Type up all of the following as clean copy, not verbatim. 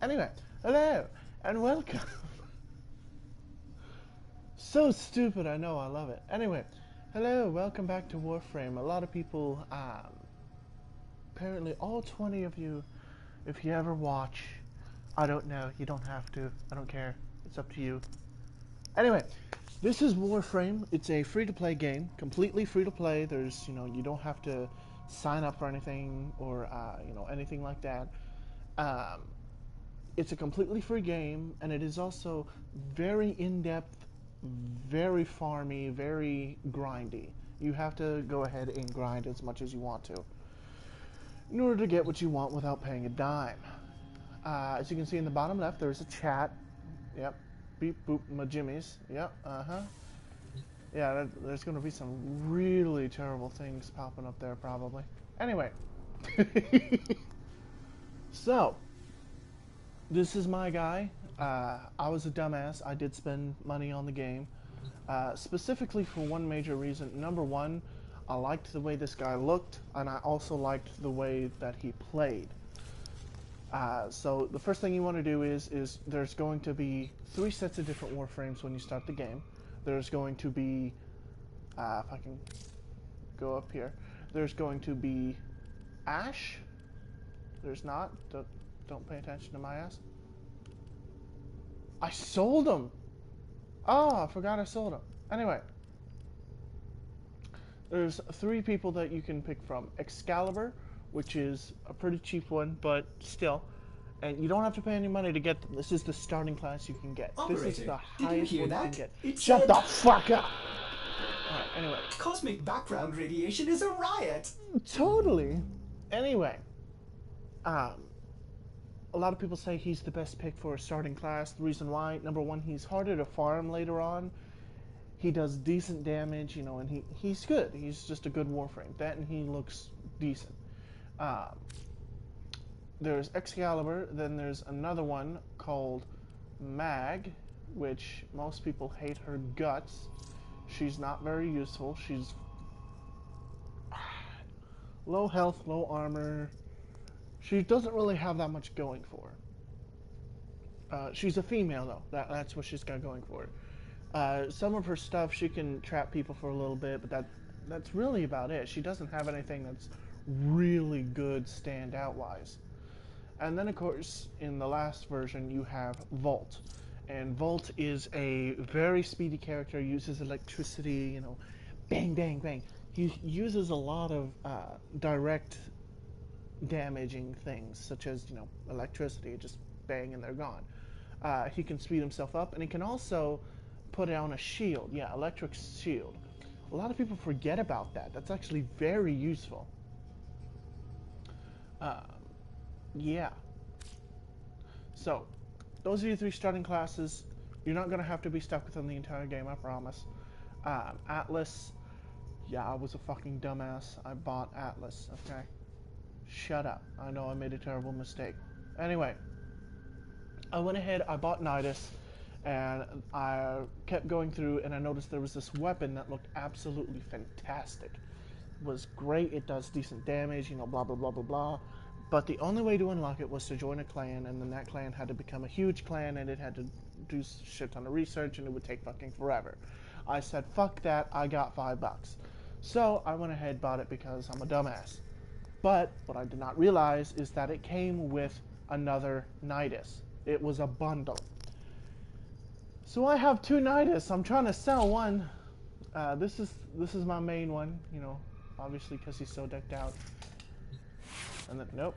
Anyway, hello and welcome. So stupid, I know, I love it. Anyway, hello, welcome back to Warframe. A lot of people, apparently all 20 of you, if you ever watch, I don't know, you don't have to, I don't care, it's up to you. Anyway, this is Warframe. It's a free-to-play game, completely free-to-play. There's, you don't have to sign up for anything or, anything like that. It's a completely free game, and it is also very in-depth, very farmy, very grindy. You have to go ahead and grind as much as you want to in order to get what you want without paying a dime. As you can see in the bottom left, there's a chat. Yep. Beep boop my jimmies. Yep. Yeah, there's going to be some really terrible things popping up there probably. Anyway. So, this is my guy. I was a dumbass. I did spend money on the game. Specifically for one major reason. Number one, I liked the way this guy looked, and I also liked the way that he played. So the first thing you want to do is there's going to be 3 sets of different Warframes when you start the game. There's going to be, if I can go up here, there's going to be Ash. There's not. Don't pay attention to my ass. I sold him! Oh, I forgot I sold him. Anyway. There's 3 people that you can pick from. Excalibur, which is a pretty cheap one, but still. And you don't have to pay any money to get them. This is the starting class you can get. Operator, this is the highest one you can get. It Shut said... the fuck up! Alright, anyway. Cosmic background radiation is a riot! Totally. Anyway. A lot of people say he's the best pick for a starting class. The reason why, number one, he's harder to farm later on. He does decent damage, and he's good. He's just a good Warframe. That and he looks decent. There's Excalibur, then there's another one called Mag, which most people hate her guts. She's not very useful. She's low health, low armor. She doesn't really have that much going for her. She's a female, though. That's what she's got going for her. Some of her stuff, she can trap people for a little bit, but that's really about it. She doesn't have anything that's really good standout-wise. And then, of course, in the last version, you have Volt. And Volt is a very speedy character, uses electricity, bang, bang, bang. He uses a lot of direct damaging things, such as, electricity, just bang and they're gone. He can speed himself up, and he can also put on a shield. Yeah, electric shield. A lot of people forget about that. That's actually very useful. Yeah. So, those are your 3 starting classes. You're not going to have to be stuck with them the entire game, I promise. Atlas. Yeah, I was a fucking dumbass. I bought Atlas, okay? Shut up. I know I made a terrible mistake. Anyway, I went ahead, I bought Nidus, and I kept going through, and I noticed there was this weapon that looked absolutely fantastic. It was great, it does decent damage, blah, blah, blah, blah, blah. But the only way to unlock it was to join a clan, and then that clan had to become a huge clan, and it had to do a shit ton of research, and it would take fucking forever. I said, fuck that, I got $5. So, I went ahead and bought it because I'm a dumbass. But, what I did not realize is that it came with another Nidus. It was a bundle. So I have 2 Nidus. I'm trying to sell one. This is my main one, obviously because he's so decked out. And then, nope.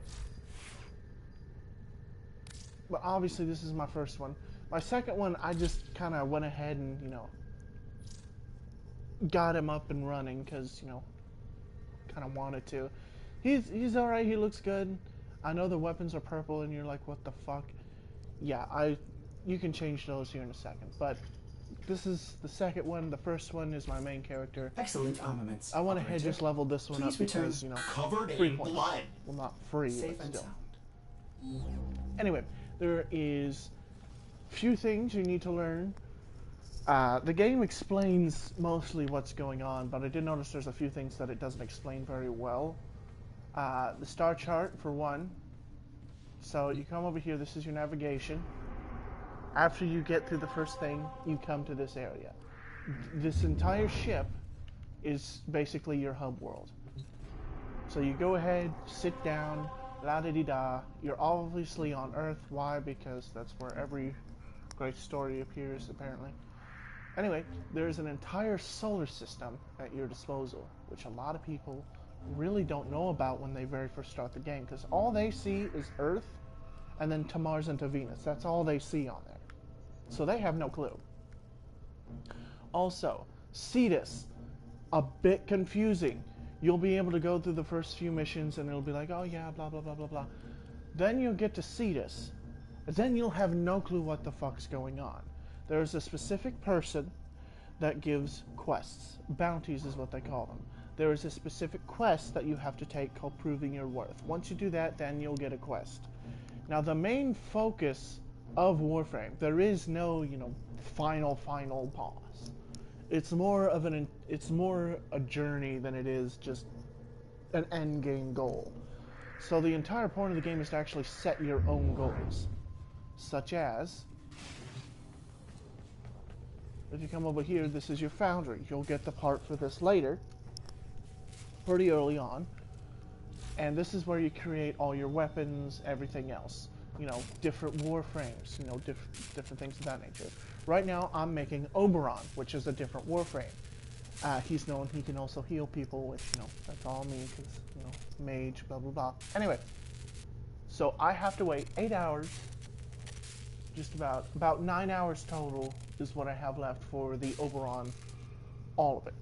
But obviously this is my first one. My second one, I just kind of went ahead and, got him up and running because, kind of wanted to. He's alright, he looks good. I know the weapons are purple and you're like, what the fuck? Yeah, you can change those here in a second. But this is the second one. The first one is my main character. Excellent armaments. I went ahead just leveled this one up Please return because, you know, covered free in points. blood. Well, not free, Safe but and still. sound. Anyway, there is few things you need to learn. The game explains mostly what's going on, but I did notice there's a few things that it doesn't explain very well. The star chart, for one. So you come over here, this is your navigation. After you get through the first thing, you come to this area. This entire ship is basically your hub world. So you go ahead, sit down, la-di-di-da. You're obviously on Earth. Why? Because that's where every great story appears, apparently. Anyway, there's an entire solar system at your disposal, which a lot of people really don't know about when they very first start the game, because all they see is Earth, and then to Mars and to Venus. That's all they see on there. So they have no clue. Also, Cetus, a bit confusing. You'll be able to go through the first few missions, and it'll be like, oh yeah, blah, blah, blah, blah, blah. Then you'll get to Cetus. Then you'll have no clue what the fuck's going on. There's a specific person that gives quests. Bounties is what they call them. There is a specific quest that you have to take called Proving Your Worth. Once you do that, then you'll get a quest. Now, the main focus of Warframe, there is no, you know, final boss. It's more of it's more a journey than it is just an end game goal. So the entire point of the game is to actually set your own goals, such as, if you come over here, this is your foundry. You'll get the part for this later, pretty early on. And this is where you create all your weapons, everything else. You know, different Warframes, you know, different things of that nature. Right now, I'm making Oberon, which is a different Warframe. He's known, he can also heal people, which, you know, that's all me, because, you know, mage, blah, blah, blah. Anyway, so I have to wait 8 hours, just about 9 hours total is what I have left for the Oberon, all of it.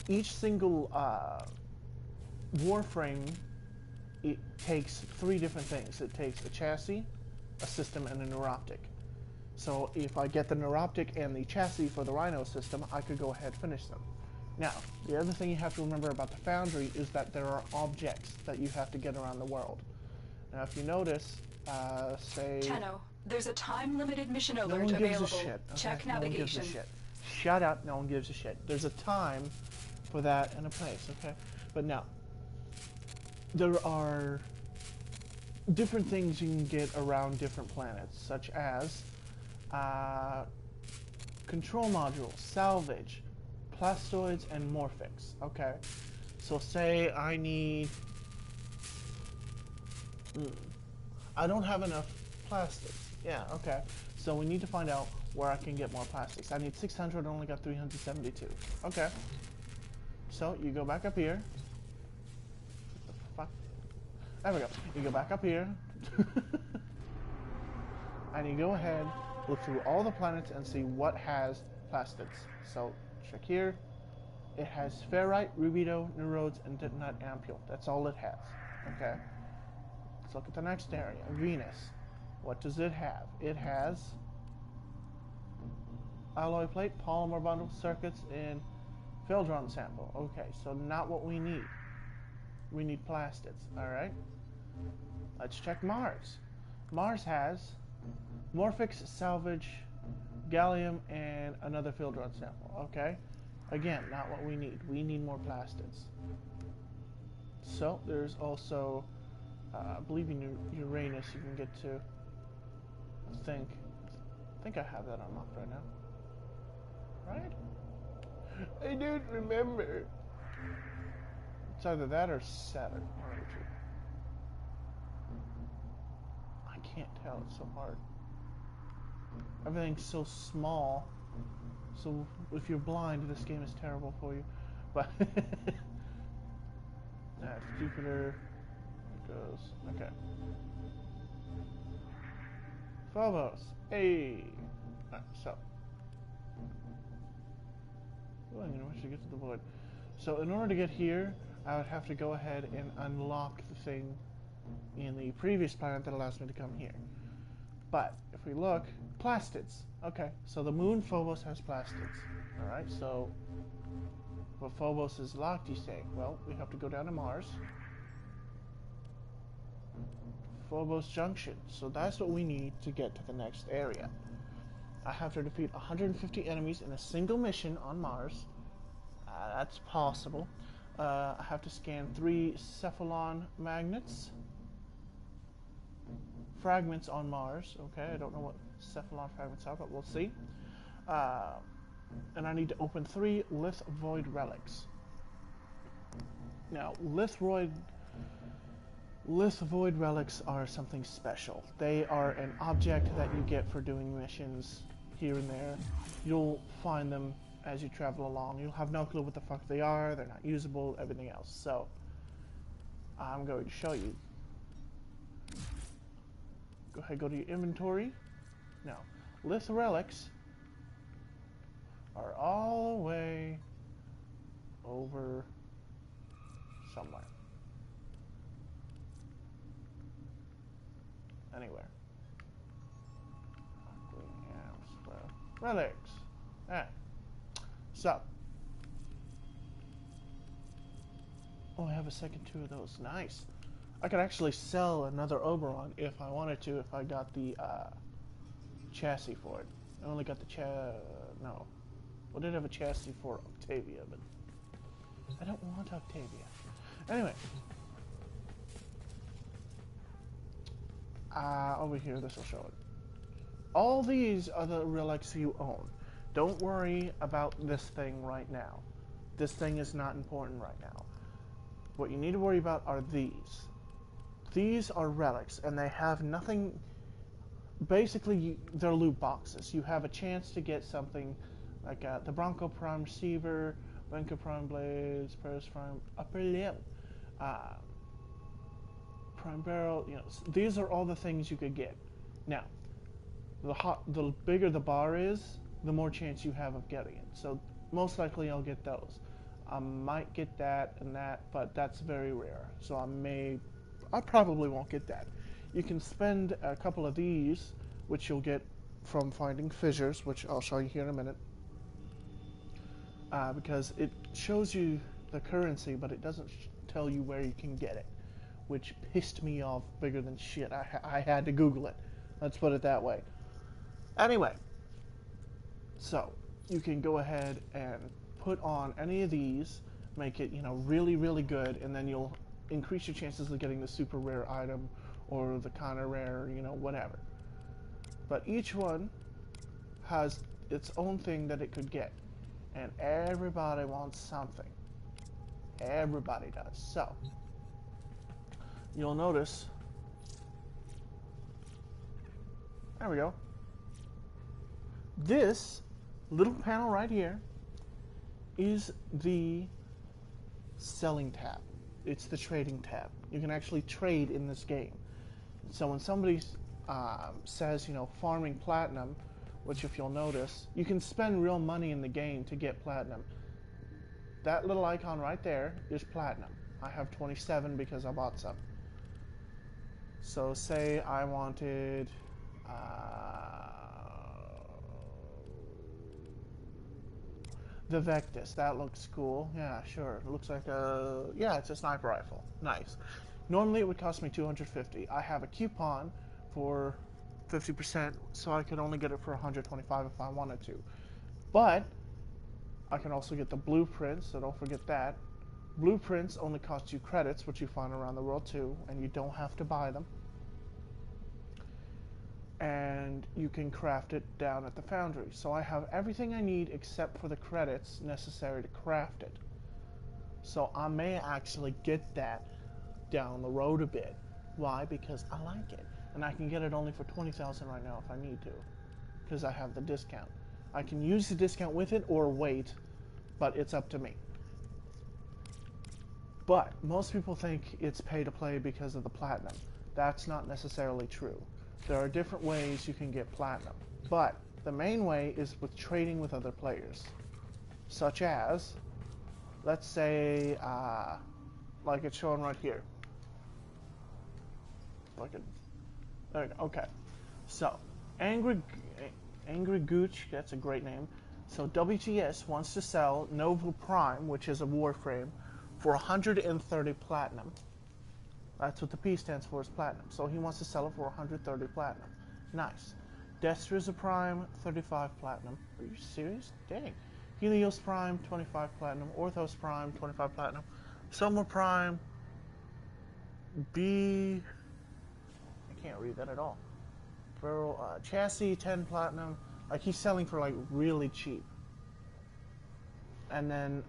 Each single Warframe, it takes 3 different things. It takes a chassis, a system, and a neuroptic. So if I get the neuroptic and the chassis for the Rhino system, I could go ahead and finish them. Now, the other thing you have to remember about the Foundry is that there are objects that you have to get around the world. Now, if you notice, say... Tenno, there's a time-limited mission no alert one gives available. a shit. Okay? Check No one gives navigation. a shit. Shut up, no one gives a shit. There's a time for that and a place, okay? But now, there are different things you can get around different planets, such as control modules, salvage, plastoids, and morphics. Okay, so say I need... I don't have enough plastics. Yeah, okay. So we need to find out where I can get more plastics. I need 600, I only got 372. Okay. So you go back up here. What the fuck? There we go. You go back up here. And you go ahead, look through all the planets and see what has plastics. So check here. It has ferrite, rubido, neurodes, and detonite ampule. That's all it has. Okay. Let's look at the next area. Venus. What does it have? It has alloy plate, polymer bundle, circuits, and Fildron sample. Okay, so not what we need. We need plastids. Alright. Let's check Mars. Mars has morphics, salvage, gallium, and another Fildron sample. Okay. Again, not what we need. We need more plastids. So, there's also, I believe in Uranus you can get to, I think I have that unlocked right now. Right? I don't remember. It's either that or Saturn. One of the two. I can't tell. It's so hard. Everything's so small. So if you're blind, this game is terrible for you. But that's Jupiter. It goes. Okay. Phobos. Hey. Alright, so. Well, you know, I should get to the void. So in order to get here, I would have to go ahead and unlock the thing in the previous planet that allows me to come here. But if we look, plastids. Okay, so the moon Phobos has plastids. Alright, so but Phobos is locked, you say. Well, we have to go down to Mars. Phobos Junction. So that's what we need to get to the next area. I have to defeat 150 enemies in a single mission on Mars. That's possible. I have to scan 3 cephalon magnets. Fragments on Mars. Okay, I don't know what cephalon fragments are, but we'll see. And I need to open 3 Lith Void relics. Now, Lith Void relics are something special. They are an object that you get for doing missions here and there. You'll find them as you travel along. You'll have no clue what the fuck they are. They're not usable, everything else. So, I'm going to show you. Go ahead, go to your inventory. Now, Lith relics are all the way over somewhere. Anywhere. Relics. Alright. So. Oh, I have a second 2 of those. Nice. I could actually sell another Oberon if I wanted to, if I got the chassis for it. I only got the no. I did have a chassis for Octavia, but I don't want Octavia. Anyway. Over here, this will show it. All these are the relics you own. Don't worry about this thing right now. This thing is not important right now. What you need to worry about are these. These are relics, and they have nothing. Basically, they're loot boxes. You have a chance to get something like the Bronco Prime Receiver, Bronco Prime Blades, Paris Prime Upper Limb, Prime Barrel. You know, these are all the things you could get. Now, the bigger the bar is, the more chance you have of getting it. So most likely I'll get those. I might get that and that, but that's very rare. So I probably won't get that. You can spend a couple of these, which you'll get from finding fissures, which I'll show you here in a minute. Because it shows you the currency, but it doesn't tell you where you can get it, which pissed me off bigger than shit. I had to Google it. Let's put it that way. Anyway, so you can go ahead and put on any of these, make it, really, really good, and then you'll increase your chances of getting the super rare item or the kind of rare, whatever. But each one has its own thing that it could get, and everybody wants something. Everybody does. So you'll notice, there we go, this little panel right here is the selling tab. It's the trading tab. You can actually trade in this game. So when somebody says, farming platinum, which if you'll notice, you can spend real money in the game to get platinum. That little icon right there is platinum. I have 27 because I bought some. So say I wanted the Vectis. That looks cool. Yeah, sure. It looks like it's a sniper rifle. Nice. Normally it would cost me 250. I have a coupon for 50%, so I could only get it for 125 if I wanted to. But I can also get the blueprints, so don't forget that. Blueprints only cost you credits, which you find around the world too, and you don't have to buy them. And you can craft it down at the foundry. So I have everything I need except for the credits necessary to craft it. So I may actually get that down the road a bit. Why? Because I like it. And I can get it only for 20,000 right now if I need to, because I have the discount. I can use the discount with it or wait, but it's up to me. But most people think it's pay to play because of the platinum. That's not necessarily true. There are different ways you can get platinum, but the main way is with trading with other players, such as, let's say, like it's shown right here. There we go. Okay. So, Angry Angry Gooch, that's a great name. So WTS wants to sell Nova Prime, which is a Warframe, for 130 platinum. That's what the P stands for, is platinum. So he wants to sell it for 130 platinum. Nice. Destra's a Prime, 35 platinum. Are you serious? Dang. Helios Prime, 25 platinum. Orthos Prime, 25 platinum. Summer Prime, B... I can't read that at all. Chassis, 10 platinum. Like, he's selling for, like, really cheap. And then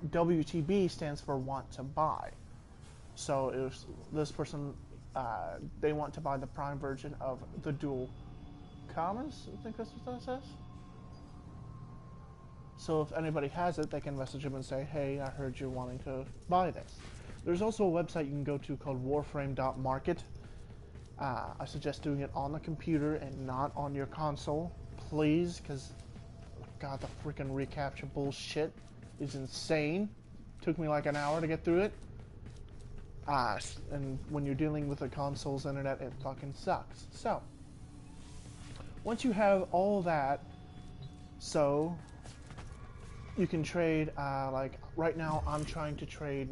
WTB stands for want to buy. So if this person, they want to buy the Prime version of the dual commas, I think that's what that says. So if anybody has it, they can message him and say, hey, I heard you're wanting to buy this. There's also a website you can go to called warframe.market. I suggest doing it on the computer and not on your console, please, because, God, the freaking reCAPTCHA bullshit is insane. Took me like an hour to get through it. And when you're dealing with the console's internet, it fucking sucks. So, once you have all that, so you can trade, like, right now I'm trying to trade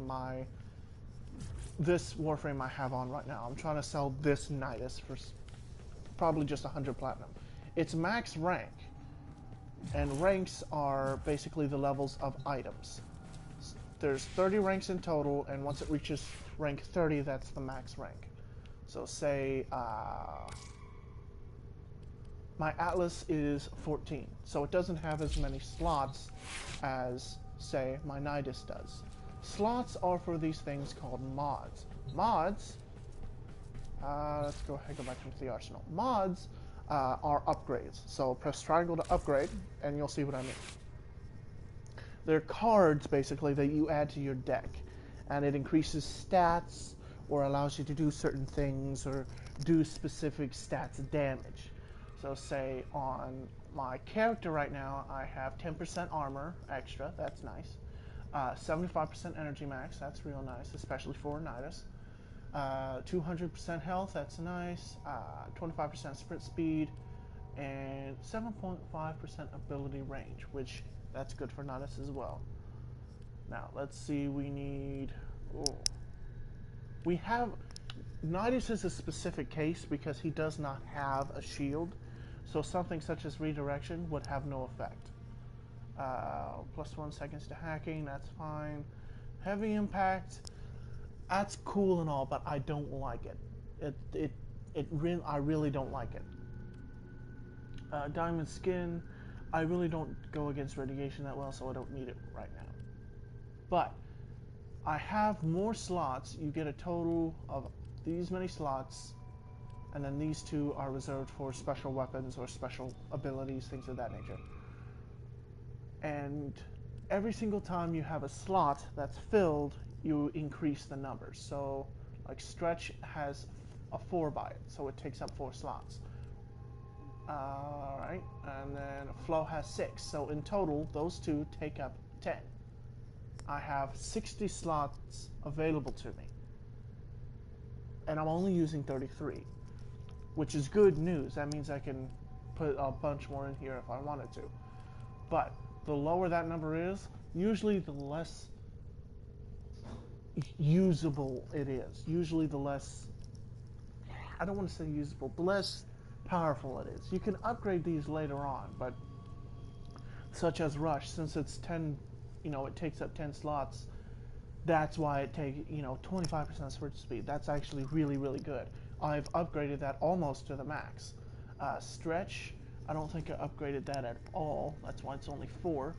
this Warframe I have on right now. I'm trying to sell this Nidus for probably just 100 platinum. It's max rank, and ranks are basically the levels of items. There's 30 ranks in total, and once it reaches rank 30, that's the max rank. So say my Atlas is 14, so it doesn't have as many slots as, say, my Nidus does. Slots are for these things called mods. Mods, let's go ahead and go back into the arsenal. Mods are upgrades. So press triangle to upgrade, and you'll see what I mean. They're cards, basically, that you add to your deck. And it increases stats, or allows you to do certain things, or do specific stats damage. So say on my character right now, I have 10% armor extra, that's nice. 75% energy max, that's real nice, especially for Nidus. 200% health, that's nice. 25% sprint speed, and 7.5% ability range, which that's good for Nidus as well. Now, let's see, we need... Ooh. We have... Nidus is a specific case because he does not have a shield, so something such as redirection would have no effect. Plus 1 seconds to hacking, that's fine. Heavy impact, that's cool and all, but I don't like it. I really don't like it. Diamond skin, I really don't go against radiation that well, so I don't need it right now. But I have more slots. You get a total of these many slots, and then these two are reserved for special weapons or special abilities, things of that nature. And every single time you have a slot that's filled, you increase the numbers. So, like, Stretch has a 4 by it, so it takes up 4 slots. Alright, and then Flow has 6, so in total, those two take up 10. I have 60 slots available to me. And I'm only using 33, which is good news. That means I can put a bunch more in here if I wanted to. But the lower that number is, usually the less usable it is. Usually the less, I don't want to say usable, the less powerful it is. You can upgrade these later on, but such as Rush, since it's 10, it takes up 10 slots, that's why it takes, 25% switch speed. That's actually really, really good. I've upgraded that almost to the max. Stretch, I don't think I upgraded that at all. That's why it's only 4.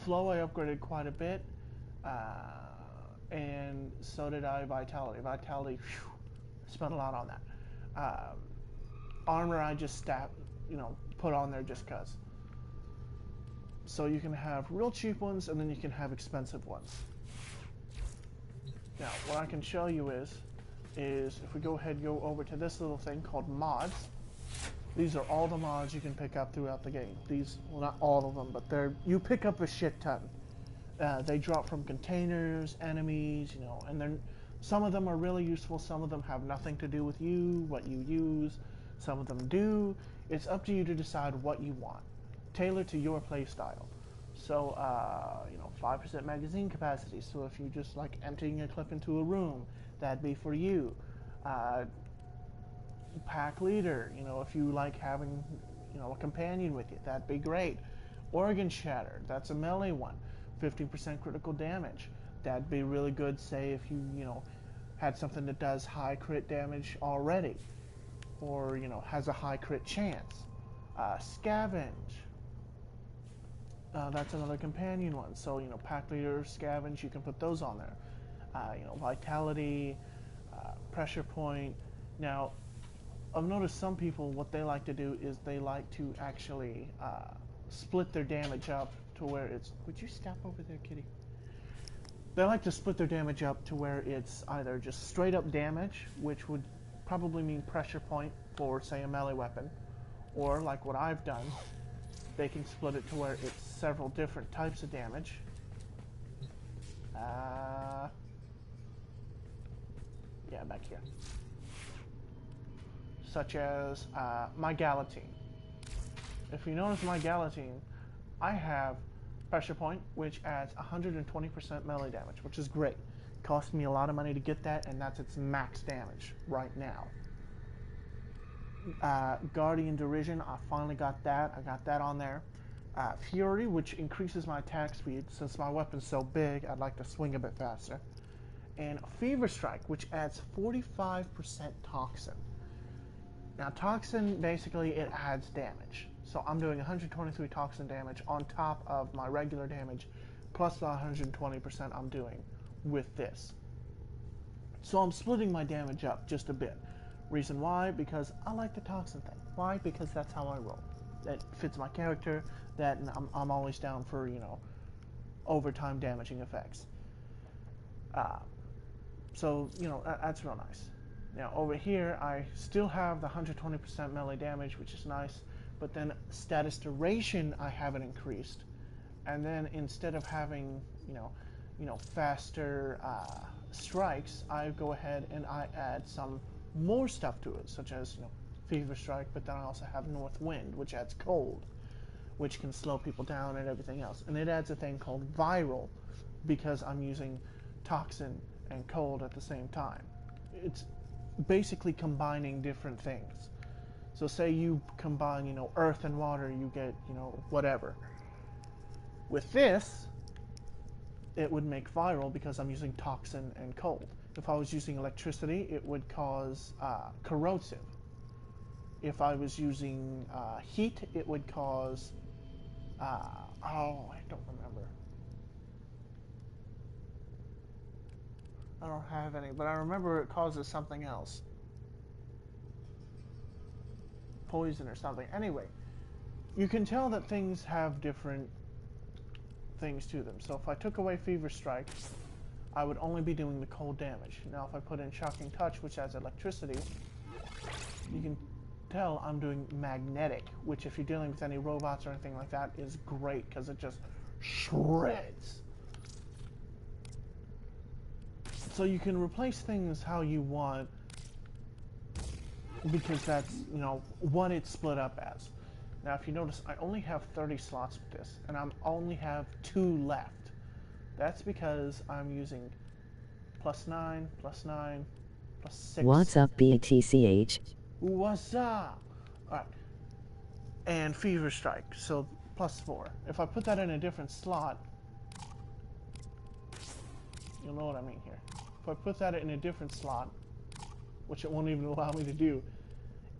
Flow, I upgraded quite a bit. And so did I Vitality. Vitality, whew, spent a lot on that. Armor, I just put on there just cause. So you can have real cheap ones, and then you can have expensive ones. Now, what I can show you is if we go ahead and go over to this little thing called mods. These are all the mods you can pick up throughout the game. Well, not all of them, but you pick up a shit ton. They drop from containers, enemies, and some of them are really useful. Some of them have nothing to do with what you use. some of them do. It's up to you to decide what you want, tailored to your play style. So, 5% magazine capacity. So if you just like emptying a clip into a room, that'd be for you. Pack leader, if you like having, a companion with you, that'd be great. Organ shatter, that's a melee one. 15% critical damage. That'd be really good, say, if you, had something that does high crit damage already, or, has a high crit chance. Scavenge. That's another companion one. So, pack leader, scavenge, you can put those on there. Vitality, pressure point. Now, I've noticed some people, what they like to do is they like to actually split their damage up to where it's... Would you stop over there, kitty? They like to split their damage up to where it's either just straight up damage, which would probably mean pressure point for, say, a melee weapon, or like what I've done, they can split it to where it's several different types of damage. Yeah, back here. Such as my Galatine. If you notice my Galatine, I have pressure point, which adds 120% melee damage, which is great. Cost me a lot of money to get that, and that's its max damage right now. Guardian Derision, I finally got that. I got that on there. Fury, which increases my attack speed. Since my weapon's so big, I'd like to swing a bit faster. And Fever Strike, which adds 45% Toxin. Now, Toxin, basically, it adds damage. So I'm doing 123 Toxin damage on top of my regular damage, plus the 120% I'm doing with this. So I'm splitting my damage up just a bit. Reason why? Because I like the Toxin thing. Why? Because that's how I roll. That fits my character. That I'm always down for, overtime damaging effects. So, that's real nice. Now, over here, I still have the 120% melee damage, which is nice. But then status duration, I have it increased. And then instead of having, faster strikes, I go ahead and I add some more stuff to it, such as, Fever Strike, but then I also have North Wind, which adds cold, which can slow people down and everything else. And it adds a thing called Viral, because I'm using Toxin and Cold at the same time. It's basically combining different things. So say you combine, earth and water, you get, whatever. With this, it would make viral because I'm using toxin and cold. If I was using electricity, it would cause corrosive. If I was using heat, it would cause... I don't remember. I don't have any, but I remember it causes something else. Poison or something. Anyway, you can tell that things have different things to them. So if I took away Fever Strike, I would only be doing the cold damage. Now if I put in Shocking Touch, which adds electricity, you can tell I'm doing magnetic, which if you're dealing with any robots or anything like that is great because it just shreds. So you can replace things how you want because that's, what it's split up as. Now if you notice, I only have 30 slots with this, and I only have 2 left. That's because I'm using +9, +9, +6. What's up, BTCH? What's up? Alright. And Fever Strike, so +4. If I put that in a different slot, you'll know what I mean here. If I put that in a different slot, which it won't even allow me to do,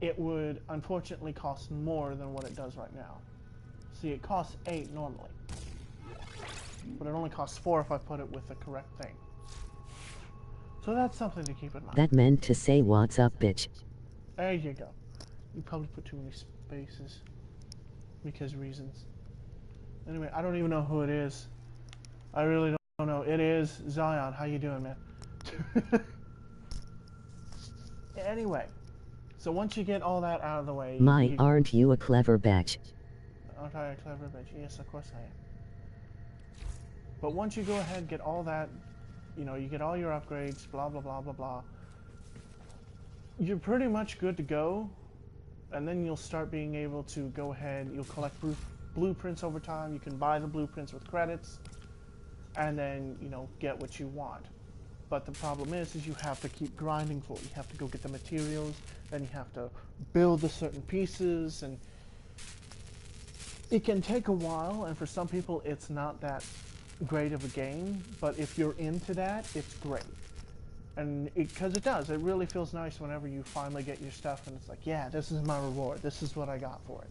it would unfortunately cost more than what it does right now. See, it costs 8 normally, but it only costs 4 if I put it with the correct thing. So that's something to keep in mind. That meant to say what's up, bitch. There you go. You probably put too many spaces because reasons. Anyway, I don't even know who it is. I really don't know. It is Zion. How you doing, man? Anyway, so once you get all that out of the way... Aren't you a clever bitch? Aren't I a clever bitch? Yes, of course I am. But once you go ahead and get all that, you get all your upgrades, blah, blah, blah, blah, blah, you're pretty much good to go And then you'll start being able to go ahead, you'll collect blueprints over time, you can buy the blueprints with credits, and then, you know, get what you want. But the problem is you have to keep grinding for it. You have to go get the materials, then you have to build the certain pieces, and it can take a while, and for some people it's not that great of a game, but if you're into that, it's great. And because it does, it really feels nice whenever you finally get your stuff and it's like, yeah, this is my reward, this is what I got for it.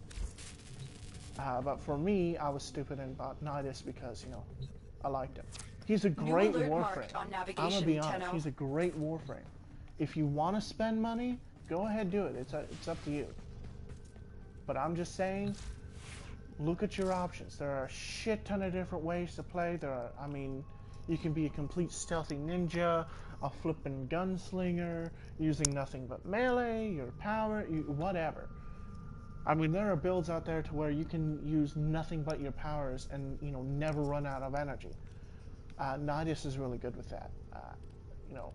But for me, I was stupid and bought Nidus because, you know, I liked him. He's a great Warframe. I'm gonna be honest, he's a great Warframe. If you want to spend money, go ahead, do it. It's up to you. But I'm just saying, look at your options. There are a shit ton of different ways to play. There are, I mean, you can be a complete stealthy ninja, a flippin' gunslinger, using nothing but melee, your power, whatever. I mean, there are builds out there to where you can use nothing but your powers and, you know, never run out of energy. Nidus is really good with that, you know.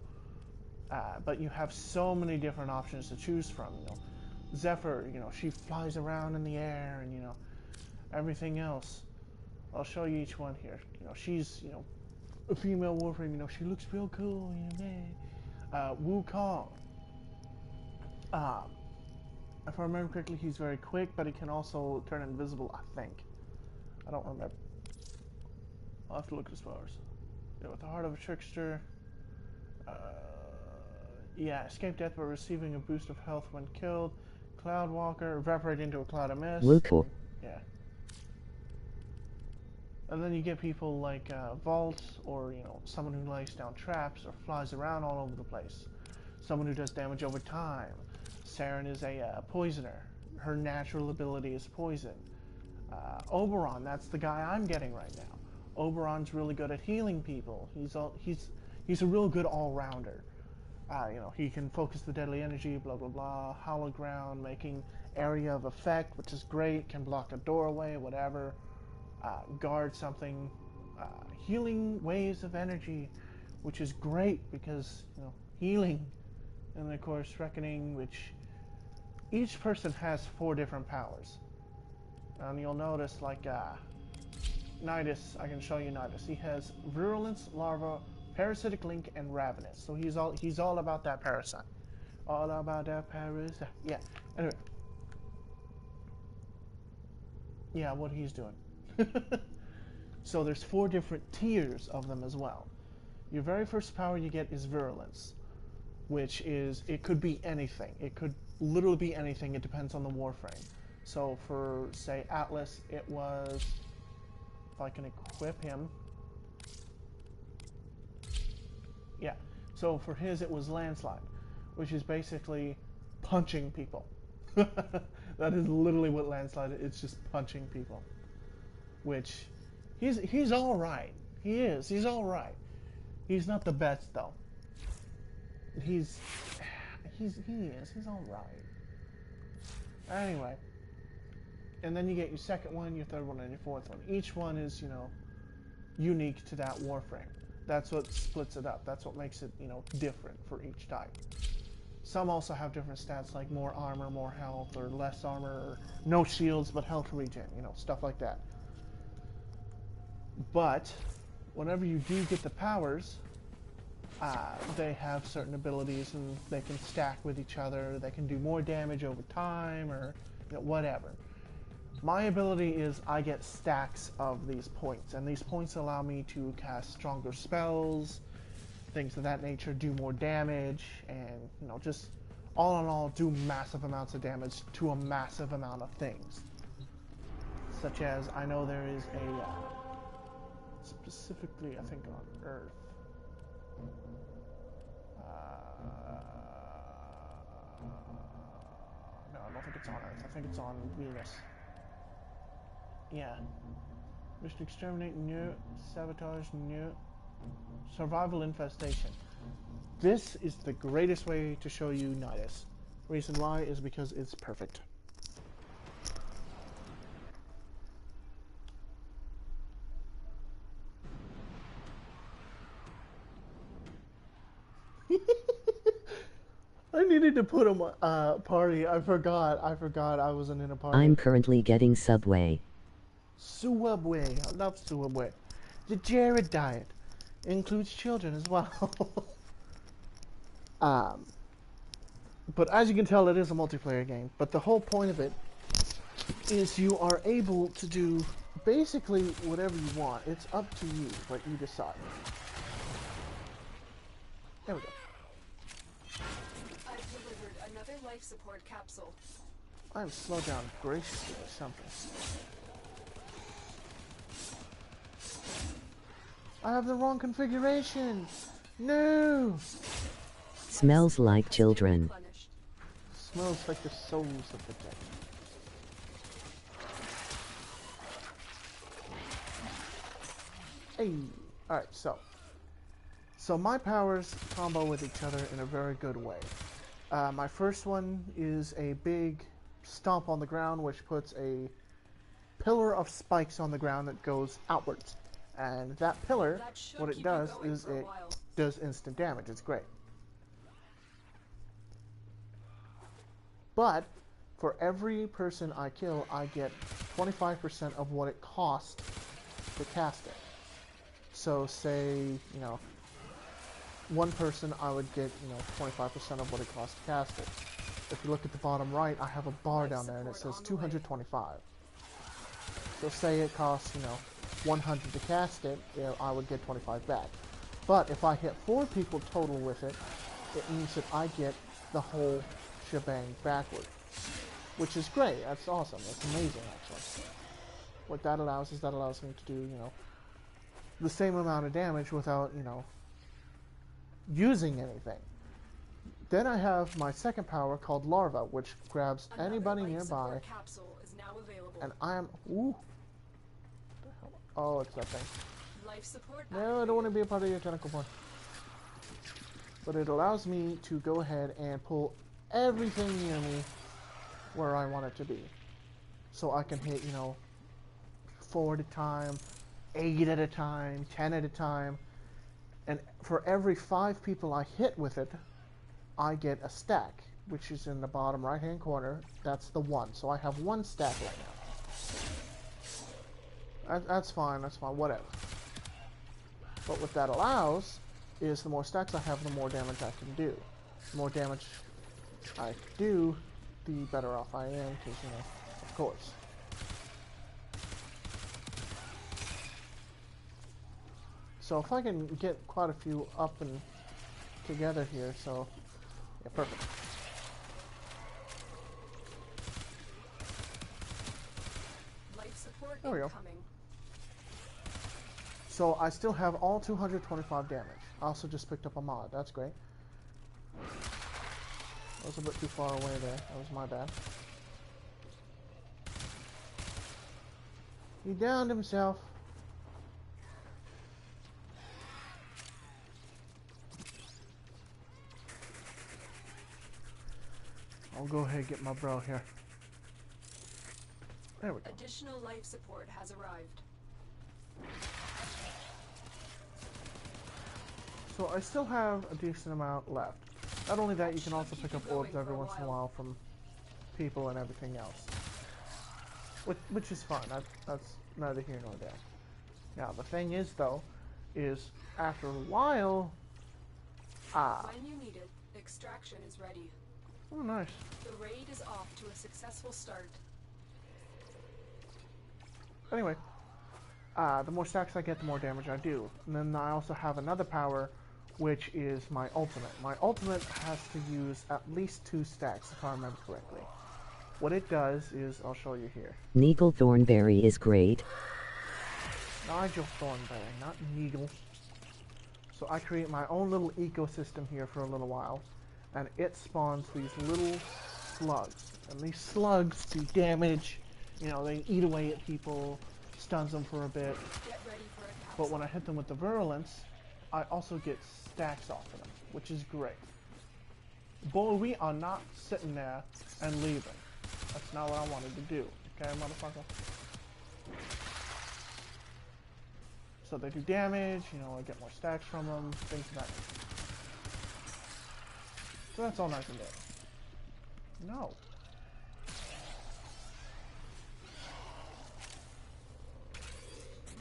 But you have so many different options to choose from, you know. Zephyr, you know, she flies around in the air and, you know, everything else. I'll show you each one here. You know, she's, you know, a female Warframe, you know, she looks real cool, you know. Wukong. If I remember correctly, he's very quick, but he can also turn invisible, I think. I don't remember. I'll have to look at his powers. Yeah, with the heart of a trickster. Yeah, escape death by receiving a boost of health when killed. Cloudwalker, evaporate into a cloud of mist. Wuko. Yeah. And then you get people like Vault, or, you know, someone who lays down traps or flies around all over the place. Someone who does damage over time. Saren is a poisoner. Her natural ability is poison. Oberon, that's the guy I'm getting right now. Oberon's really good at healing people. He's a real good all-rounder. You know, he can focus the deadly energy, blah blah blah. Hollow ground, making area of effect, which is great. Can block a doorway, whatever. Guard something. Healing waves of energy, which is great because, you know, healing. And then of course Reckoning, which each person has 4 different powers. And you'll notice, like, Nidus, I can show you Nidus. He has Virulence, Larva, Parasitic Link, and Ravenous. So he's all about that parasite. All about that parasite. Yeah. Anyway. Yeah, what he's doing. So there's 4 different tiers of them as well. Your very first power you get is Virulence, which is, it could be anything. It could literally be anything. It depends on the Warframe. So for, say, Atlas, it was, if I can equip him. Yeah. So for his, it was Landslide, which is basically punching people. That is literally what Landslide is. It's just punching people. Which, he's all right. He's all right. He's not the best though. He is. He's all right. Anyway. And then you get your second one, your third one, and your fourth one. Each one is, you know, unique to that Warframe. That's what splits it up. That's what makes it, you know, different for each type. Some also have different stats, like more armor, more health, or less armor, or no shields but health regen, you know, stuff like that. But whenever you do get the powers, they have certain abilities and they can stack with each other. They can do more damage over time, or, you know, whatever. My ability is I get stacks of these points, and these points allow me to cast stronger spells, things of that nature, do more damage, and, you know, just all in all do massive amounts of damage to a massive amount of things. Such as, I know there is a, specifically I think on Earth, no, I don't think it's on Earth, I think it's on Venus. Yeah. Wish to exterminate, no. Sabotage, no. Survival infestation. This is the greatest way to show you Nidus. Reason why is because it's perfect. I needed to put a party. I forgot. I forgot I wasn't in a party. I'm currently getting Subway. Subway. I love Subway. The Jared diet includes children as well. um, but as you can tell, it is a multiplayer game. But the whole point of it is you are able to do basically whatever you want. It's up to you what you decide. There we go. I've delivered another life support capsule. I'm slowed down graciously or something. I have the wrong configuration. No. Smells like children. Replenished. Smells like the souls of the dead. Hey. All right. So my powers combo with each other in a very good way. My first one is a big stomp on the ground, which puts a pillar of spikes on the ground that goes outwards. And that pillar, That should what it keep you does going is for a it while. does instant damage. It's great. But for every person I kill, I get 25% of what it cost to cast it. So say, you know, one person, I would get, 25% of what it costs to cast it. If you look at the bottom right, I have a bar down there and it says 225. So say it costs, 100 to cast it, I would get 25 back. But if I hit 4 people total with it, it means that I get the whole shebang backward. Which is great. That's awesome. That's amazing, actually. What that allows is that allows me to do, the same amount of damage without, using anything. Then I have my second power called Larva, which grabs Another anybody life nearby, support capsule is now available. and I'm... Ooh. Oh, it's that thing. Life support. No, I don't want to be a part of your tentacle porn. But it allows me to go ahead and pull everything near me where I want it to be. So I can hit, 4 at a time, 8 at a time, 10 at a time. And for every 5 people I hit with it, I get a stack, which is in the bottom right-hand corner. That's the 1. So I have 1 stack right now. That's fine, whatever. But what that allows is the more stacks I have, the more damage I can do. The more damage I do, the better off I am, because, of course. So if I can get quite a few up and together here, so, yeah, perfect. Life support There we go. incoming. So I still have all 225 damage. I also just picked up a mod. That's great. I was a bit too far away there. That was my bad. He downed himself. I'll go ahead and get my bro here. There we go. Additional life support has arrived. So I still have a decent amount left. Not only that, you can also pick up orbs every once in a while from people and everything else. Which is fine. That's neither here nor there. Now, the thing is, though, is after a while... When you need it, extraction is ready. Oh, nice. The raid is off to a successful start. Anyway, the more stacks I get, the more damage I do. And then I also have another power, which is my ultimate. My ultimate has to use at least 2 stacks, if I remember correctly. What it does is, I'll show you here. Nigel Thornberry is great. Nigel Thornberry, not Neagle. So I create my own little ecosystem here for a little while, and it spawns these little slugs. And these slugs do damage. They eat away at people, stuns them for a bit. Get ready for a capsule. But when I hit them with the virulence, I also get stacks off of them, which is great. Boy, we are not sitting there and leaving. That's not what I wanted to do. Okay, motherfucker? So they do damage, I get more stacks from them, things of that nature. So that's all nice and good. No.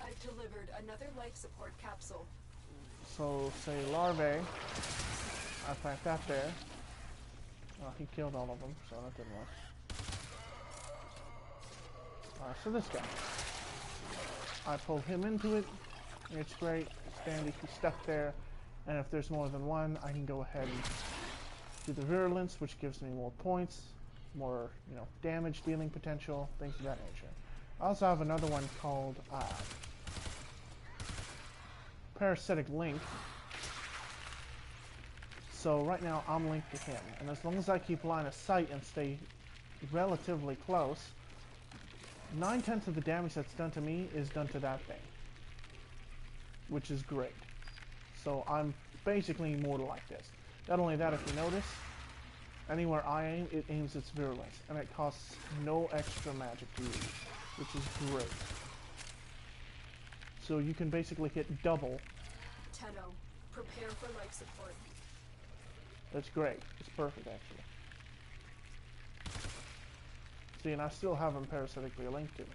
I've delivered another life support capsule. So, say larvae. I plant that there. Well, he killed all of them, so that didn't work. Alright, so this guy. I pull him into it. It's great. It's dandy. He's stuck there. And if there's more than one, I can go ahead and do the virulence, which gives me more points, more, damage dealing potential, things of that nature. I also have another one called Parasitic Link. So right now I'm linked to him, and as long as I keep line of sight and stay relatively close, 9/10 of the damage that's done to me is done to that thing, which is great. So I'm basically immortal like this. Not only that, if you notice, anywhere I aim, it aims its virulence, and it costs no extra magic to use, which is great. So you can basically hit double. Tenno, prepare for life support. That's great. It's perfect, actually. See, and I still have them parasitically linked to me.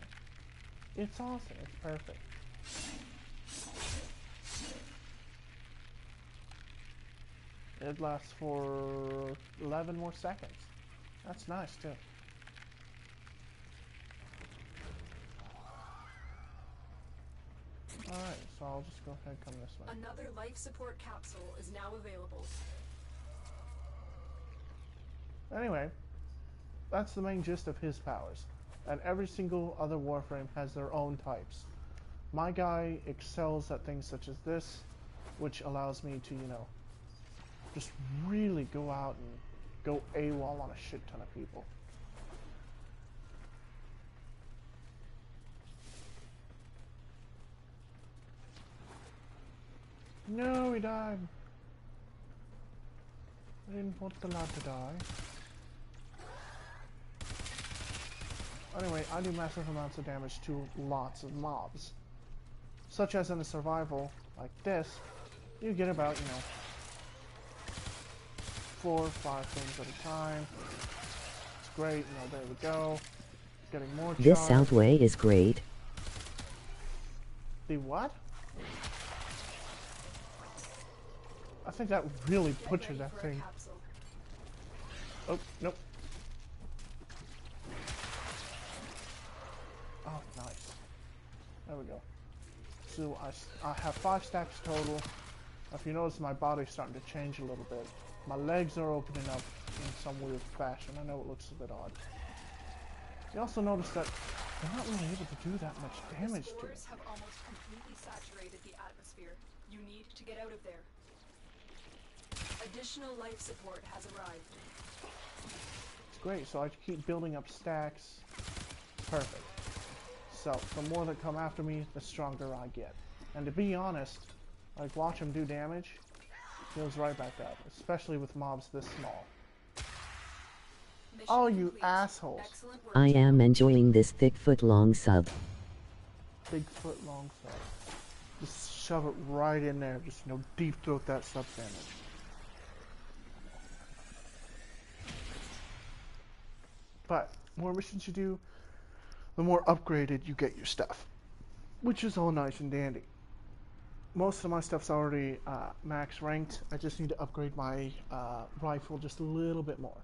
It's awesome. It's perfect. It lasts for 11 more seconds. That's nice, too. Alright, so I'll just go ahead and come this way. Another life support capsule is now available. Anyway, that's the main gist of his powers. And every single other Warframe has their own types. My guy excels at things such as this, which allows me to, just really go out and go AWOL on a shit ton of people. No, he died. I didn't want the lad to die. Anyway, I do massive amounts of damage to lots of mobs. Such as in a survival like this, you get about, 4 or 5 things at a time. It's great, there we go. Getting more charge. This Southway is great. The what? I think that really butchered that thing. Oh, nope. Oh, nice. There we go. So I have 5 stacks total. If you notice, my body's starting to change a little bit. My legs are opening up in some weird fashion. I know it looks a bit odd. You also notice that they're not really able to do that much damage to me. Spores have almost completely saturated the atmosphere. You need to get out of there. Additional life support has arrived. It's great, so I keep building up stacks. Perfect. So, the more that come after me, the stronger I get. And to be honest, like, watch them do damage, feels right back up, especially with mobs this small. Mission Oh, you complete. assholes. Excellent work. I am enjoying this thick foot long sub. Big foot long sub. Just shove it right in there, just, deep throat that sub damage. But, more missions you do, the more upgraded you get your stuff. Which is all nice and dandy. Most of my stuff's already max ranked. I just need to upgrade my rifle just a little bit more.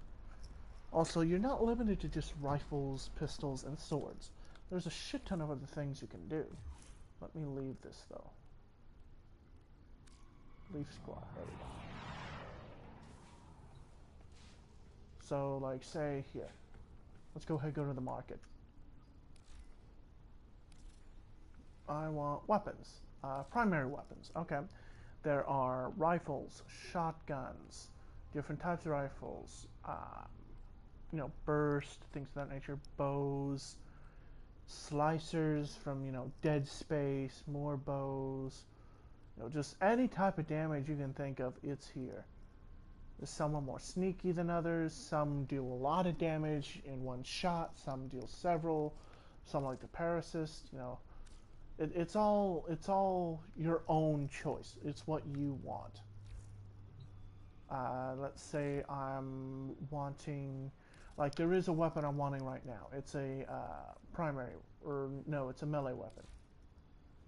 Also, you're not limited to just rifles, pistols, and swords. There's a shit ton of other things you can do. Let me leave this, though. Leave squad. There we go. So, like, say, here. Let's go ahead and go to the market. I want weapons. Primary weapons. Okay. There are rifles, shotguns, different types of rifles, burst, things of that nature, bows, slicers from, dead space, more bows, just any type of damage you can think of, it's here. Some are more sneaky than others, some do a lot of damage in one shot, some deal several, some like the Parasist, it's all your own choice. It's what you want. Let's say I'm wanting, like there is a weapon I'm wanting right now. It's a primary, or no, it's a melee weapon.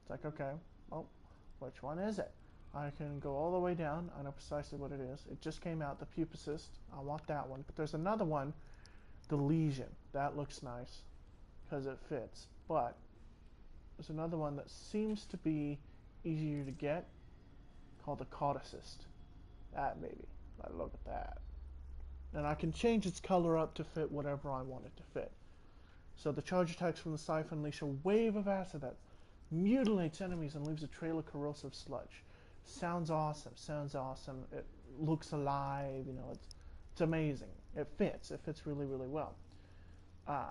It's like, okay, well, which one is it? I can go all the way down. I know precisely what it is. It just came out, the Pupicist. I want that one. But there's another one, the Legion. That looks nice because it fits. But there's another one that seems to be easier to get called the Cauticist. That baby. I look at that. And I can change its color up to fit whatever I want it to fit. So the charge attacks from the scythe unleash a wave of acid that mutilates enemies and leaves a trail of corrosive sludge. Sounds awesome. Sounds awesome. It looks alive. You know, it's amazing. It fits. It fits really, really well. Uh,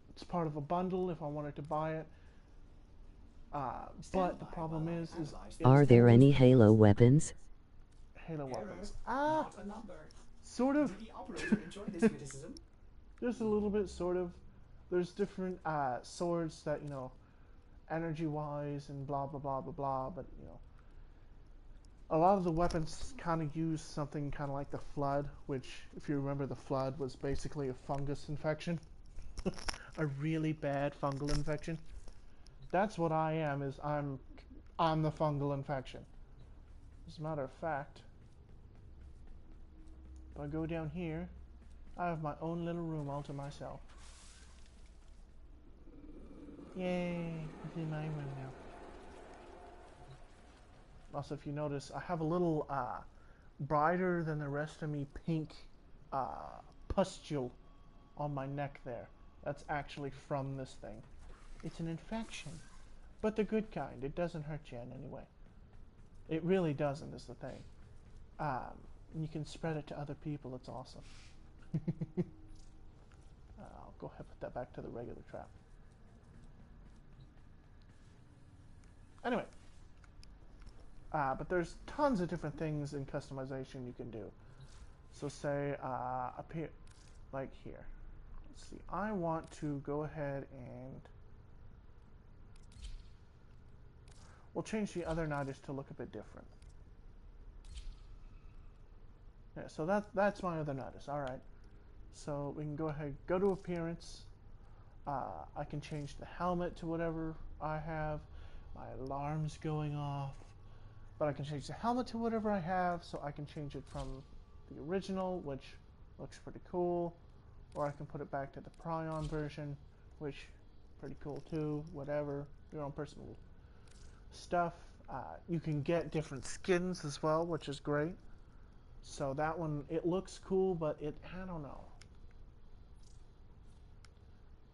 it's part of a bundle if I wanted to buy it. But the problem is Are there any Halo weapons? Halo weapons. Not a number. Sort of. Did the operator enjoy this criticism? Just a little bit, sort of. There's different swords that, you know, energy-wise and blah, blah, blah, blah, blah, but, you know, a lot of the weapons kind of use something kind of like the Flood, which, if you remember, the Flood was basically a fungus infection. A really bad fungal infection. That's what I am, is I'm the fungal infection. As a matter of fact, if I go down here, I have my own little room all to myself. Yay, this is my room now. Also, if you notice, I have a little brighter than the rest of me pink pustule on my neck there. That's actually from this thing. It's an infection, but the good kind. It doesn't hurt you in any way. It really doesn't, is the thing. You can spread it to other people. It's awesome. I'll go ahead and put that back to the regular trap. Anyway, but there's tons of different things in customization you can do. So say up here, like here. Let's see. I want to go ahead and we'll change the other nidus to look a bit different. Yeah, so that's my other nidus. All right. So we can go ahead, go to appearance. I can change the helmet to whatever I have. My alarm's going off. But I can change the helmet to whatever I have, so I can change it from the original, which looks pretty cool, or I can put it back to the Prion version, which pretty cool too. Whatever, your own personal stuff. You can get different skins as well, which is great. So that one, it looks cool, but I don't know.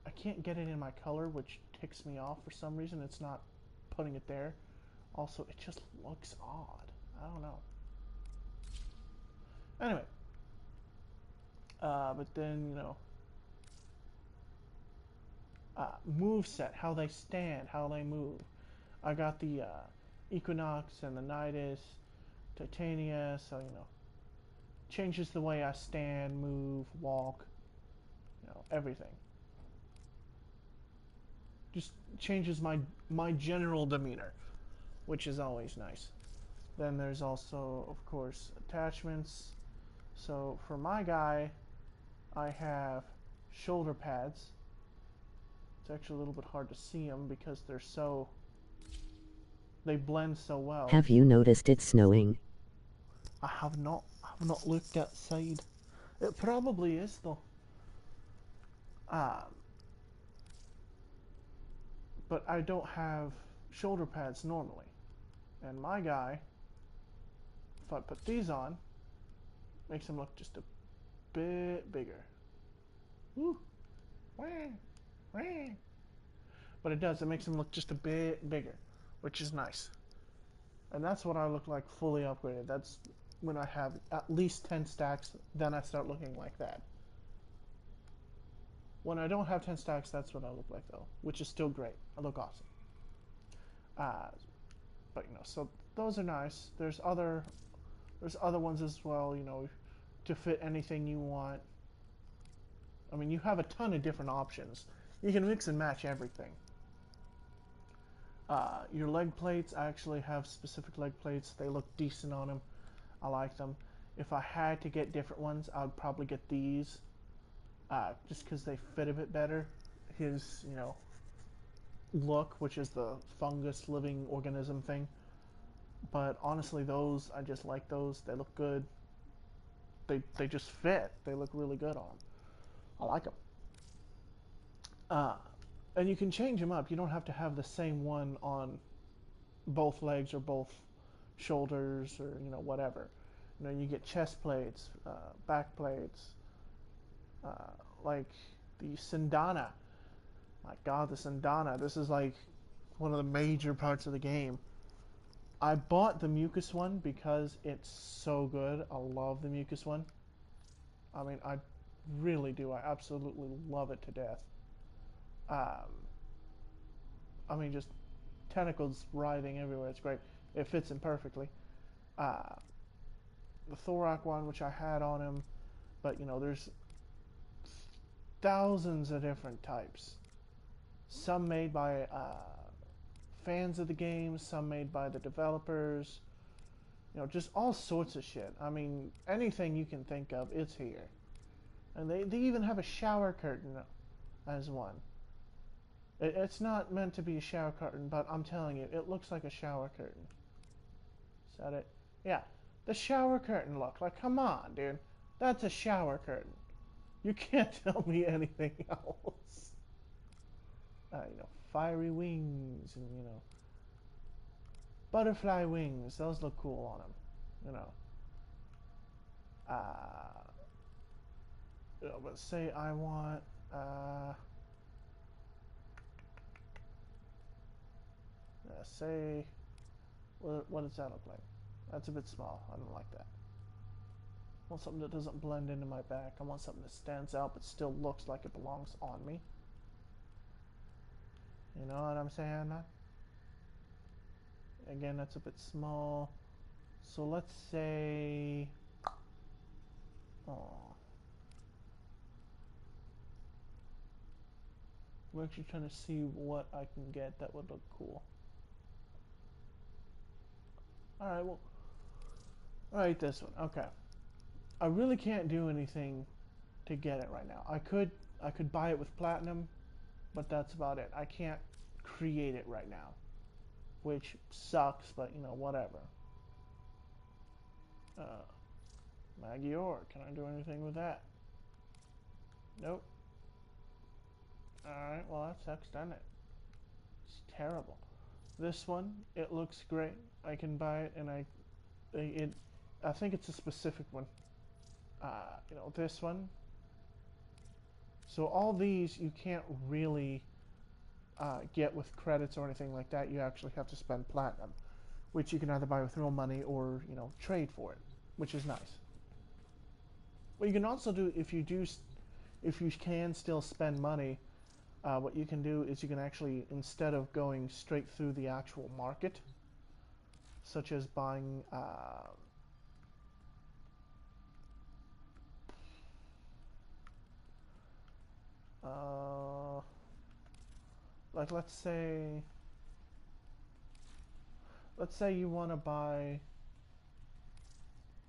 I can't get it in my color, which ticks me off for some reason. It's not putting it there. Also, it just looks odd. I don't know. Anyway. But then, you know, move set, how they stand, how they move. I got the Equinox and the Nidus, Titania, so, you know, changes the way I stand, move, walk, you know, everything. Just changes my general demeanor, which is always nice. Then there's also, of course, attachments. So for my guy, I have shoulder pads. It's actually a little bit hard to see them because they blend so well. Have you noticed it snowing? I have not looked outside. It probably is though. But I don't have shoulder pads normally. And my guy, if I put these on, makes him look just a bit bigger. Woo! Wah! Wah! But it does, it makes him look just a bit bigger, which is nice. And that's what I look like fully upgraded. That's when I have at least 10 stacks, then I start looking like that. When I don't have 10 stacks, that's what I look like though, which is still great. I look awesome. But you know, so those are nice. There's other ones as well, you know, to fit anything you want. I mean, you have a ton of different options. You can mix and match everything. Your leg plates, I actually have specific leg plates. They look decent on them. I like them. If I had to get different ones, I would probably get these, just because they fit a bit better. His, look, which is the fungus living organism thing. But honestly, those, I just like those. They look good. They just fit. They look really good on them. I like them. And you can change them up. You don't have to have the same one on both legs or both shoulders or whatever. You get chest plates, back plates, like the Sindana. My God, the Sindana. This is like one of the major parts of the game. I bought the mucus one because it's so good. I love the mucus one. I mean, I really do. I absolutely love it to death. I mean, just tentacles writhing everywhere. It's great. It fits him perfectly. Uh, the Thorak one, which I had on him, but there's thousands of different types. Some made by fans of the game, some made by the developers. Just all sorts of shit. I mean, anything you can think of, it's here. And they even have a shower curtain as one. It's not meant to be a shower curtain, but I'm telling you, it looks like a shower curtain. Is that it? Yeah, the shower curtain look. Like, come on, dude. That's a shower curtain. You can't tell me anything else. Fiery wings and, butterfly wings. Those look cool on them, but say I want, say, what does that look like? That's a bit small. I don't like that. I want something that doesn't blend into my back. I want something that stands out but still looks like it belongs on me. You know what I'm saying, man? Again, that's a bit small. So let's say... Oh. I'm actually trying to see what I can get that would look cool. Alright, well... Alright, this one. Okay. I really can't do anything to get it right now. I could buy it with platinum, but that's about it. I can't create it right now, which sucks, but whatever. Magior, can I do anything with that? Nope. Alright, well that sucks, doesn't it? It's terrible. This one, it looks great. I can buy it, and I think it's a specific one. This one. So all these you can't really get with credits or anything like that. You actually have to spend platinum, which you can either buy with real money or trade for it, which is nice. What you can also do if you can still spend money, what you can do is you can actually, instead of going straight through the actual market, such as buying like let's say you want to buy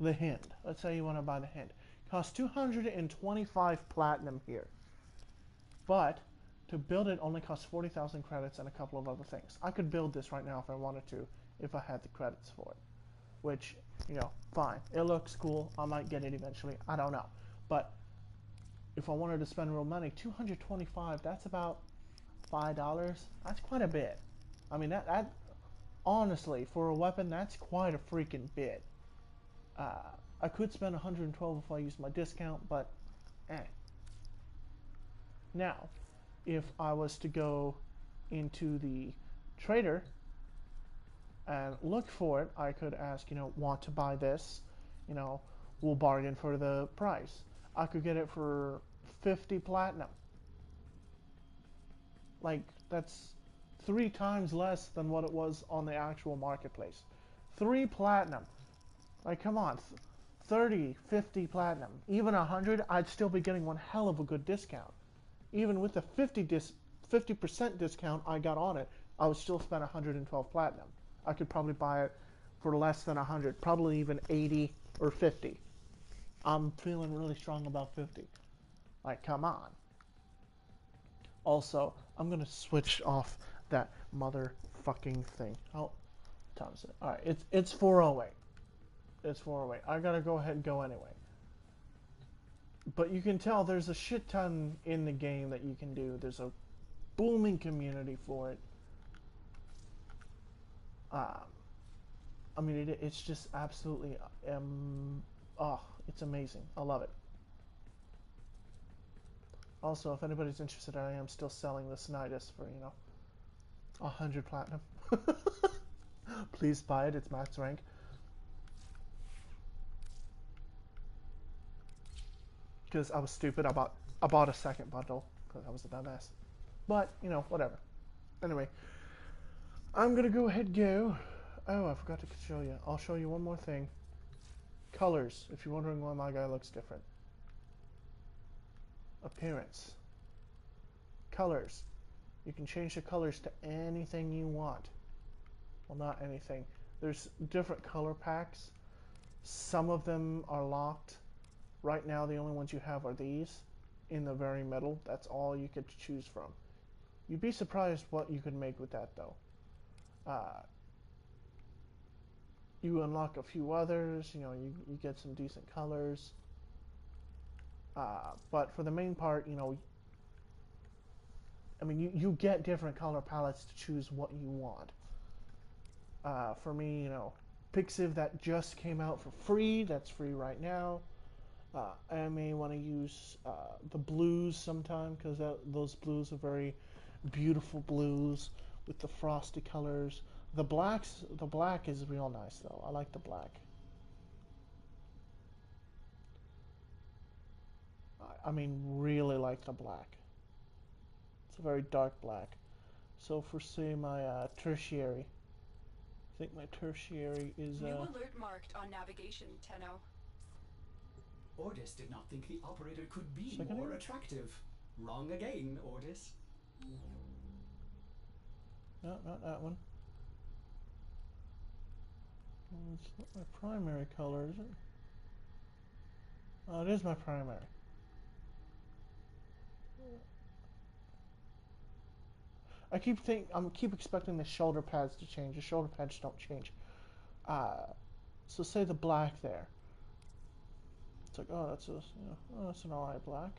the Hind. Let's say you want to buy the Hind. Costs 225 platinum here. But to build it only costs 40,000 credits and a couple of other things. I could build this right now if I wanted to, if I had the credits for it. Which, fine. It looks cool. I might get it eventually. I don't know. But if I wanted to spend real money, 225, that's about $5. That's quite a bit. I mean, that honestly, for a weapon, that's quite a freaking bit. I could spend 112 if I used my discount, but Now, if I was to go into the trader and look for it, I could ask, want to buy this, we'll bargain for the price. I could get it for 50 platinum. Like, that's 3 times less than what it was on the actual marketplace. 3 platinum. Like, come on. 30, 50 platinum. Even 100, I'd still be getting one hell of a good discount. Even with the 50% discount I got on it, I would still spend 112 platinum. I could probably buy it for less than 100, probably even 80, or 50. I'm feeling really strong about 50. Like, come on. Also, I'm gonna switch off that motherfucking thing. How time is it? All right, it's 4:08. It's 4:08. I gotta go ahead and go anyway. But you can tell there's a shit ton in the game that you can do. There's a booming community for it. I mean, it's just absolutely, oh, it's amazing. I love it. Also, if anybody's interested, I am still selling the Snidus for, 100 platinum. Please buy it. It's max rank. Because I was stupid. I bought a second bundle because I was a dumbass. But, whatever. Anyway, I'm going to go ahead and go. Oh, I forgot to show you. I'll show you one more thing. Colors, if you're wondering why my guy looks different. Appearance. Colors. You can change the colors to anything you want. Well, not anything. There's different color packs. Some of them are locked. Right now, the only ones you have are these in the very middle. That's all you could choose from. You'd be surprised what you could make with that, though. You unlock a few others. You get some decent colors. But for the main part, I mean, you get different color palettes to choose what you want. For me, Pixiv that just came out for free. That's free right now. I may want to use the blues sometime because those blues are very beautiful blues with the frosty colors. The black is real nice though. I like the black. I mean, really like the black. It's a very dark black. So for say my tertiary, I think my tertiary is New alert marked on navigation, Tenno. Ordis did not think the operator could be secondary? more attractive. Wrong again, Ordis. No, not that one. It's not my primary color, is it? Oh, it is my primary. I keep expecting the shoulder pads to change. The shoulder pads don't change. So say the black there. It's like, oh, that's that's an alright black.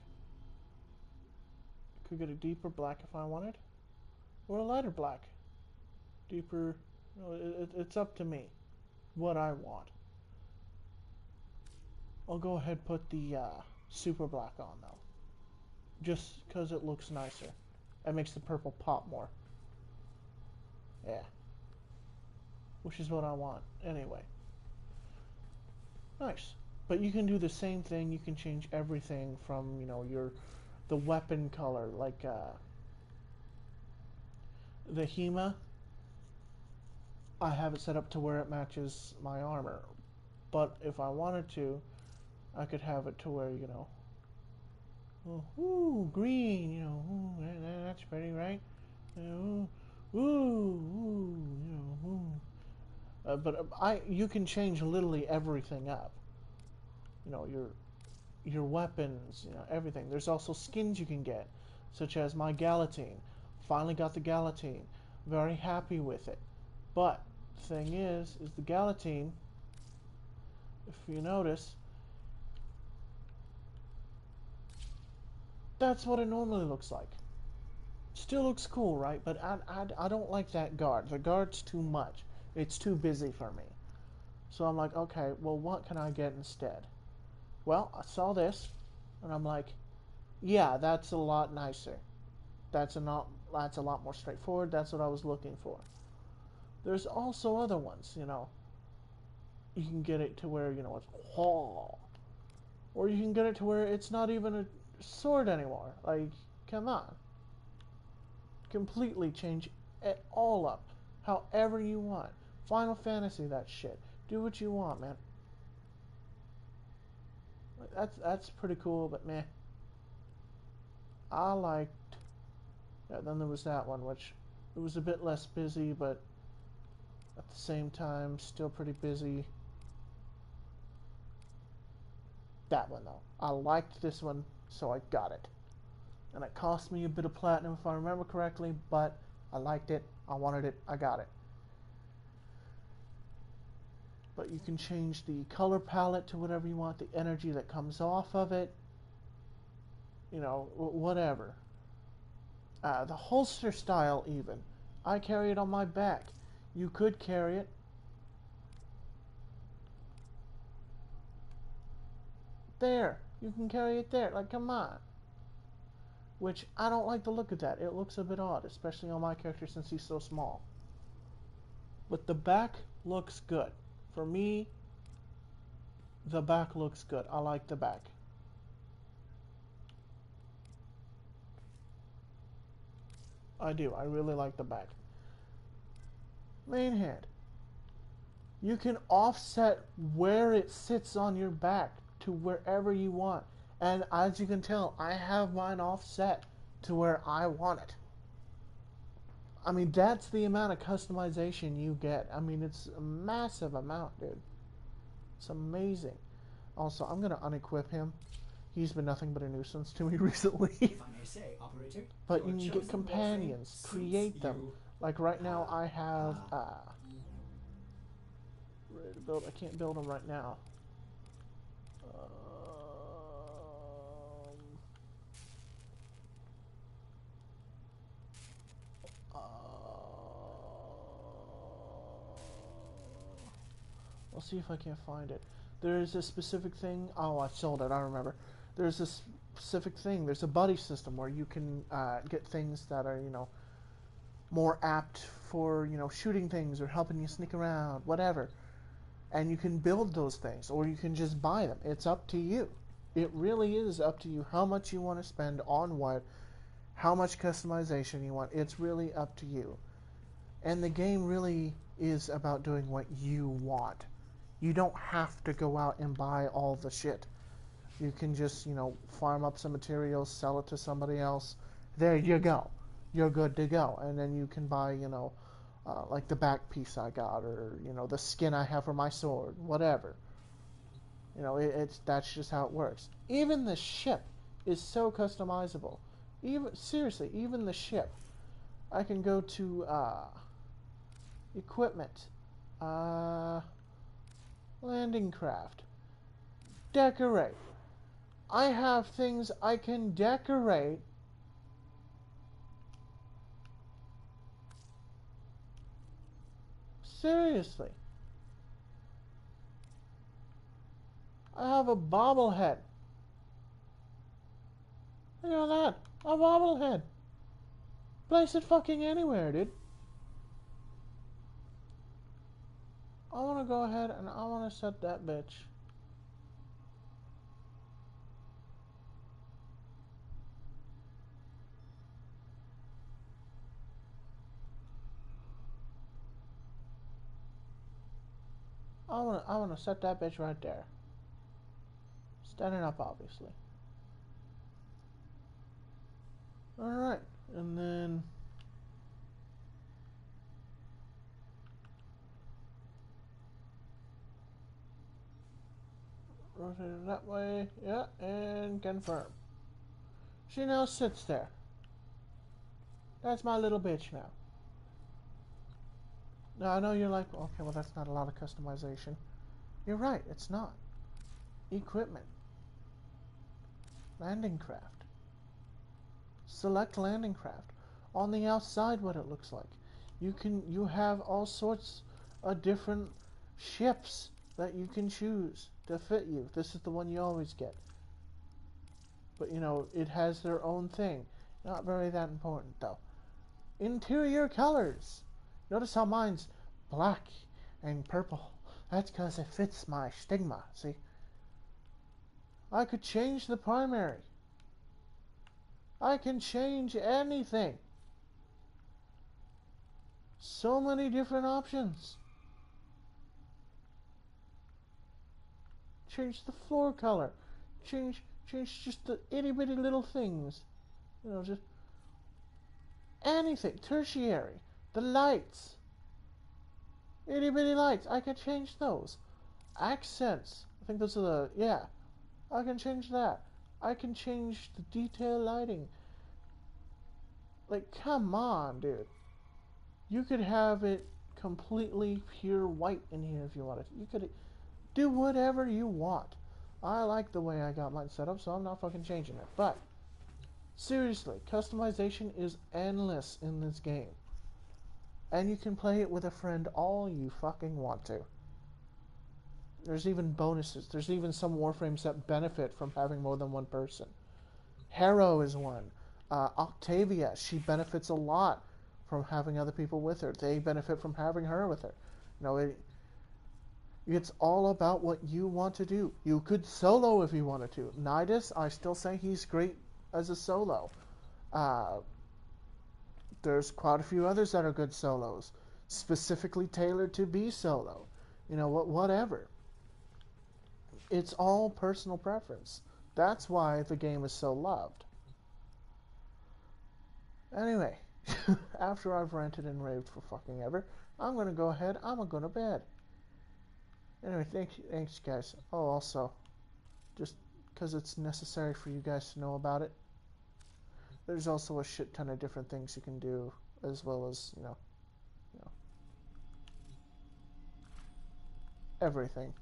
Could get a deeper black if I wanted, or a lighter black. Deeper. It's up to me, what I want. I'll go ahead and put the super black on though, just because it looks nicer. It makes the purple pop more. Yeah. Which is what I want anyway. Nice. But you can do the same thing. You can change everything from, the weapon color, like the HEMA. I have it set up to where it matches my armor. But if I wanted to, I could have it to where, ooh, green, that's pretty, right? But you can change literally everything up. Your weapons, everything. There's also skins you can get, such as my Galatine. Finally got the Galatine. Very happy with it. But the thing is the Galatine, if you notice, that's what it normally looks like. Still looks cool, right? But I don't like that guard. The guard's too much. It's too busy for me. So I'm like, okay, well, what can I get instead? Well, I saw this, and I'm like, yeah, that's a lot nicer. That's a lot more straightforward. That's what I was looking for. There's also other ones, You can get it to where, it's whoa. Or you can get it to where it's not even a sword anymore. Like, come on. Completely change it all up. However you want. Final Fantasy, that shit. Do what you want, man. That's pretty cool, but meh. I liked... Yeah, then there was that one, which... It was a bit less busy, but... At the same time, still pretty busy. that one though. I liked this one, so I got it. And it cost me a bit of platinum if I remember correctly, but I liked it, I wanted it, I got it. But you can change the color palette to whatever you want, the energy that comes off of it, you know, whatever. The holster style even. I carry it on my back. You could carry it there. You can carry it there. Like, come on. Which, I don't like the look of that. It looks a bit odd, especially on my character since he's so small. But the back looks good. For me, the back looks good. I like the back. I do. I really like the back. Main hand. You can offset where it sits on your back to wherever you want. And as you can tell, I have mine offset to where I want it. I mean, that's the amount of customization you get. I mean, it's a massive amount, dude. It's amazing. Also, I'm going to unequip him. He's been nothing but a nuisance to me recently. If I may say, operator, But your you can get chosen companions. Warframe Create suits them. you. Like right now, I have... ready to build. I can't build them right now. I'll see if I can find it. There's a specific thing. Oh, I sold it. I remember. There's a specific thing. There's a buddy system where you can get things that are, you know, more apt for, you know, shooting things or helping you sneak around, whatever. And you can build those things, or you can just buy them. It's up to you. It really is up to you how much you want to spend on what, how much customization you want. It's really up to you. And the game really is about doing what you want. You don't have to go out and buy all the shit. You can just, you know, farm up some materials, sell it to somebody else. There you go. You're good to go. And then you can buy, you know, like the back piece I got, or, you know, the skin I have for my sword, whatever. You know, that's just how it works. Even the ship is so customizable. Even seriously, even the ship. I can go to equipment, landing craft, decorate. I have things I can decorate seriously. I have a bobblehead. Look at that. A bobblehead. Place it fucking anywhere, dude. I want to go ahead and I want to set that bitch. I want to set that bitch right there. Standing up, obviously. Alright, and then... rotate it that way, yeah, and confirm. She now sits there. That's my little bitch now. Now, I know you're like, okay, well, that's not a lot of customization. You're right, it's not. Equipment. Landing craft. Select landing craft. On the outside, what it looks like. You have all sorts of different ships that you can choose to fit you. This is the one you always get. But, you know, it has their own thing. Not very that important, though. Interior colors. Notice how mine's black and purple. That's because it fits my stigma, see? I could change the primary. I can change anything. So many different options. Change the floor color. Change just the itty bitty little things. You know, just anything. Tertiary. The lights. Itty bitty lights. I can change those. Accents. I think those are the, yeah. I can change that. I can change the detail lighting. Like, come on, dude. You could have it completely pure white in here if you wanted. You could do whatever you want. I like the way I got mine set up, so I'm not fucking changing it. But, seriously, customization is endless in this game. And you can play it with a friend all you fucking want to. There's even bonuses. There's even some Warframes that benefit from having more than one person. Harrow is one. Octavia, she benefits a lot from having other people with her. They benefit from having her with her. You know, it's all about what you want to do. You could solo if you wanted to. Nidus, I still say he's great as a solo. There's quite a few others that are good solos, specifically tailored to be solo. You know, whatever. It's all personal preference. That's why the game is so loved. Anyway, after I've ranted and raved for fucking ever, I'm going to go ahead, I'm going to go to bed. Anyway, thanks guys. Oh, also, just because it's necessary for you guys to know about it, there's also a shit ton of different things you can do, as well as, you know, everything.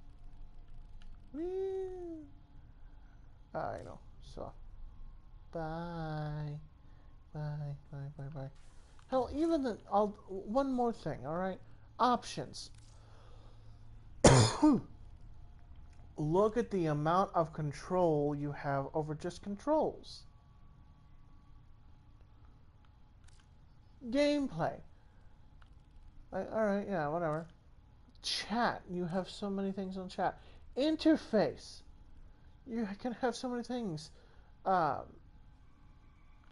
I know. So, bye. Bye, bye, bye, bye. Hell, even one more thing, alright? Options. Look at the amount of control you have over just controls. Gameplay. Alright, yeah, whatever. Chat. You have so many things on chat. Interface. You can have so many things.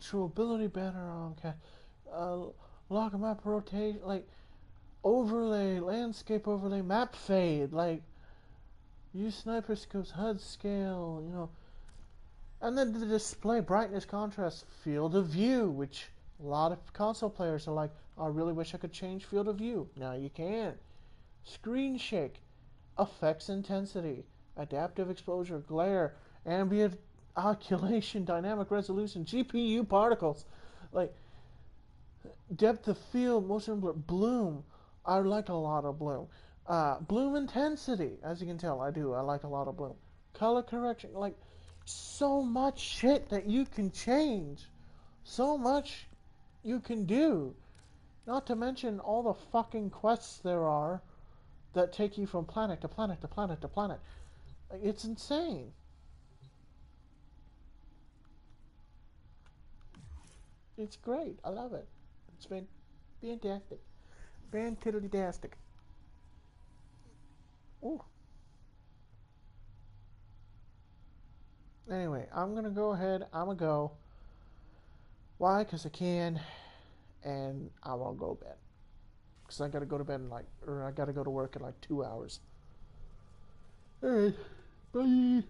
True ability banner on cat. Lock map rotation. Like, overlay, landscape overlay, map fade. Like, use sniper scopes, HUD scale, you know. And then the display, brightness, contrast, field of view, which a lot of console players are like, I really wish I could change field of view. Now you can. Screen shake, effects intensity, adaptive exposure, glare, ambient occultation, dynamic resolution, GPU particles, like depth of field, motion blur, bloom. I like a lot of bloom. Bloom intensity, as you can tell, I do. I like a lot of bloom. Color correction, like so much shit that you can change. So much you can do. Not to mention all the fucking quests there are that take you from planet to planet to planet to planet. It's insane. It's great. I love it. It's been fantastic. Fantiddly-dastic. Ooh. Anyway, I'm going to go ahead. I'm going to go. Why? Because I can. And I won't go to bed. Because I got to go to bed in I got to go to work in 2 hours. Alright. Bye.